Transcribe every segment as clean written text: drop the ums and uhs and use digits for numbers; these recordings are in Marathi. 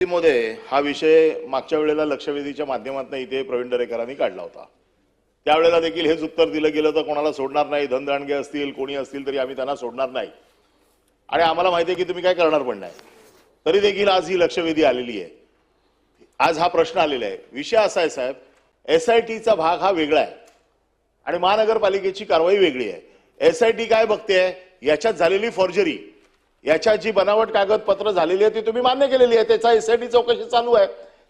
मध्ये हा विषय मागच्या वेळेला लक्षवेधीच्या माध्यमातून इथे प्रवीण दरेकरांनी काढला होता। त्यावेळेला देखील हेच उत्तर दिलं गेलं तर कोणाला सोडणार नाही, धनदांडगे असतील कोणी असतील तरी आम्ही त्यांना सोडणार नाही आणि आम्हाला माहिती आहे की तुम्ही काय करणार पण नाही। तरी देखील आज ही लक्षवेधी आलेली आहे। आज हा प्रश्न आलेला आहे। विषय असा आहे साहेब, एसआयटीचा भाग हा वेगळा आहे आणि महानगरपालिकेची कारवाई वेगळी आहे। एसआयटी काय बघते, याच्यात झालेली फॉर्जरी, याच्या जी बनावट कागदपत्र झालेली आहे ती तुम्ही मान्य केलेली आहे, त्याचा एसआयटी चौकशी चालू आहे।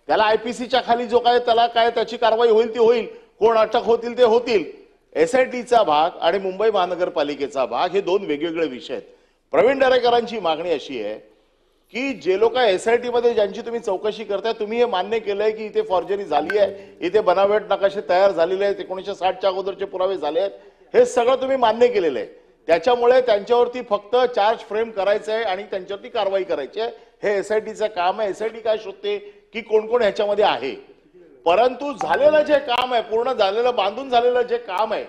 त्याला आयपीसीच्या खाली जो काय त्याला काय त्याची कारवाई होईल ती होईल, कोण अटक होतील ते होतील। एसआयटीचा भाग आणि मुंबई महानगरपालिकेचा भाग हे दोन वेगवेगळे विषय आहेत। प्रवीण दरेकरांची मागणी अशी आहे की जे लोक एसआयटी मध्ये ज्यांची तुम्ही चौकशी करताय, तुम्ही हे मान्य केलंय की इथे फॉर्जरी झाली आहे, इथे बनावट नकाशे तयार झालेले आहेत, 1960च्या अगोदरचे पुरावे झाले आहेत, हे सगळं तुम्ही मान्य केलेलं आहे। त्याच्यामुळे त्यांच्यावरती फक्त चार्ज फ्रेम करायचं आहे आणि त्यांच्यावरती कारवाई करायची आहे। हे एसआयटीचं काम आहे। एसआयटी काय शोधते की कोण कोण ह्याच्यामध्ये आहे, परंतु झालेलं जे काम आहे, पूर्ण झालेलं बांधून झालेलं जे काम आहे,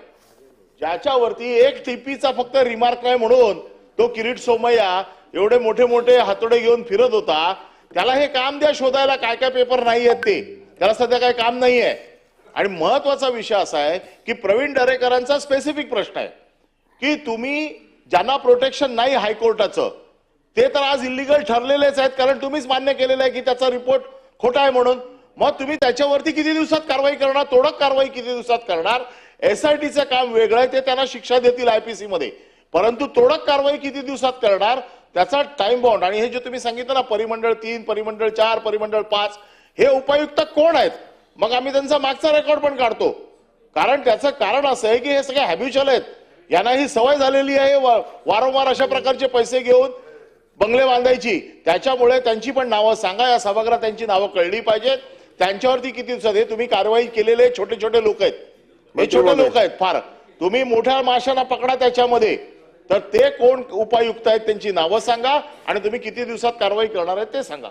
ज्याच्यावरती एक टीपीचा फक्त रिमार्क आहे म्हणून तो किरीट सोमय्या एवढे मोठे मोठे हातोडे घेऊन फिरत होता, त्याला हे काम द्या शोधायला, काय काय पेपर नाही आहेत ते, त्याला सध्या काय काम नाही आहे। आणि महत्वाचा विषय असा आहे की प्रवीण दरेकरांचा स्पेसिफिक प्रश्न आहे की तुम्ही ज्यांना प्रोटेक्शन नाही हायकोर्टाचं ते तर आज इल्लीगल ठरलेलेच आहेत, कारण तुम्हीच मान्य केलेलं आहे की त्याचा रिपोर्ट खोटा आहे म्हणून। मग तुम्ही त्याच्यावरती किती दिवसात कारवाई करणार, तोडक कारवाई किती दिवसात करणार? एसआयटीचं काम वेगळं आहे, ते त्यांना शिक्षा देतील आयपीसी मध्ये, परंतु तोडक कारवाई किती दिवसात करणार त्याचा टाइम बाउंड। आणि हे जे तुम्ही सांगितलं ना, परिमंडळ 3, परिमंडळ 4, परिमंडळ 5, हे उपायुक्त कोण आहेत? मग आम्ही त्यांचा मागचा रेकॉर्ड पण काढतो, कारण त्याचं कारण असं आहे की हे सगळे हॅब्युच्युअल आहेत, यांना ही सवय झालेली आहे वारंवार अशा प्रकारचे पैसे घेऊन बंगले बांधायची। त्याच्यामुळे त्यांची पण नावं सांगा, या सभागृहात त्यांची नावं कळली पाहिजेत। त्यांच्यावरती किती दिवसात हे तुम्ही कारवाई केलेले छोटे छोटे लोक आहेत, हे छोटे लोक आहेत फार, तुम्ही मोठ्या माशांना पकडा त्याच्यामध्ये, तर ते कोण उपायुक्त आहेत त्यांची नावं सांगा आणि तुम्ही किती दिवसात कारवाई करणार आहेत ते सांगा।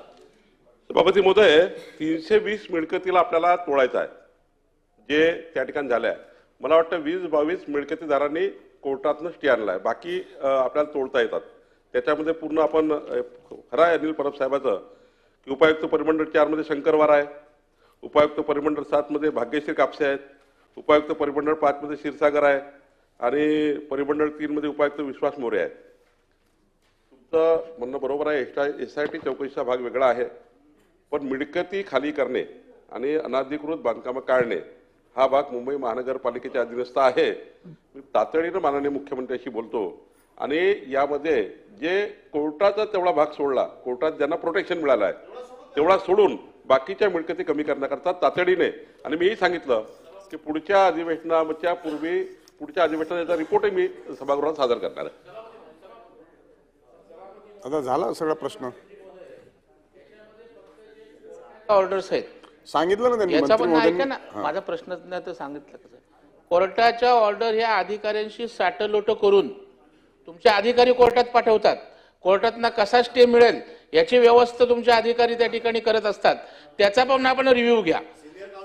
सभापती महोदय, 320 मिळकतीला आपल्याला तोडायचं आहे जे त्या ठिकाणी झालं आहे। मला वाटतं 20-22 मिळकतीदारांनी कोर्टातनं स्टे आणला आहे, बाकी आपल्याला तोडता येतात। त्याच्यामध्ये पूर्ण आपण खरं आहे अनिल परब साहेबाचं की उपायुक्त परिमंडळ 4 मध्ये शंकरवार आहे, उपायुक्त परिमंडळ 7 मध्ये भाग्यश्री कापसे आहेत, उपायुक्त परिमंडळ 5 मध्ये क्षीरसागर आहे आणि परिमंडळ 3 मध्ये उपायुक्त विश्वास मोरे आहेत। तुमचं म्हणणं बरोबर आहे, एसआयटी चौकशीचा भाग वेगळा आहे, पण मिळकती खाली करणे आणि अनधिकृत बांधकामं काढणे हा भाग मुंबई महानगरपालिकेच्या अधीनस्थ आहे। मी तातडीनं माननीय मुख्यमंत्र्यांशी बोलतो आणि यामध्ये जे कोर्टाचा तेवढा भाग सोडला, कोर्टात ज्यांना प्रोटेक्शन मिळालं आहे तेवढा सोडून बाकीच्या मिळकती कमी करण्याकरता तातडीने, आणि मीही सांगितलं की पुढच्या अधिवेशनाच्या पूर्वी पुढच्या अधिवेशनाचा रिपोर्टही मी सभागृहात सादर करणार आहे। आता झाला सगळा प्रश्न, ऑर्डर्स आहेत सांगितलं ना त्यांनी, याचा मंत्री पण ऐका महोदयांनी। ना, माझा प्रश्न नाही तर सांगितलं कसं, कोर्टाच्या ऑर्डर ह्या अधिकाऱ्यांशी साटलोट करून तुमचे अधिकारी कोर्टात पाठवतात, कोर्टातनं कसा स्टे मिळेल याची व्यवस्था तुमचे अधिकारी त्या ठिकाणी करत असतात, त्याचा पण आपण रिव्ह्यू घ्या,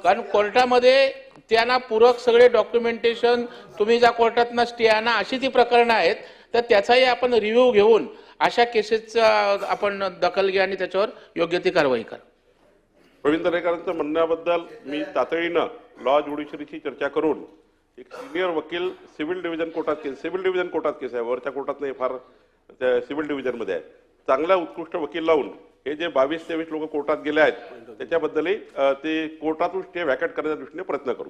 कारण कोर्टामध्ये त्यांना पूरक सगळे डॉक्युमेंटेशन तुम्ही ज्या कोर्टातनं स्टे आणा अशी ती प्रकरणं आहेत, तर त्याचाही आपण रिव्ह्यू घेऊन अशा केसेसचा आपण दखल घ्या आणि त्याच्यावर योग्य ती कारवाई करा। प्रवीण दरेकरांच्या म्हणण्याबद्दल मी तातडीनं लॉ ज्युडिशरीची चर्चा करून एक सिनियर वकील सिव्हिल डिव्हिजन कोर्टात केस आहे, वरच्या कोर्टात नाही, फार सिव्हिल डिव्हिजनमध्ये आहे, चांगला उत्कृष्ट वकील लावून हे जे 22-23 लोक कोर्टात गेले आहेत त्याच्याबद्दलही ते कोर्टातून स्टे व्हॅकेट करण्याच्या दृष्टीने प्रयत्न करू।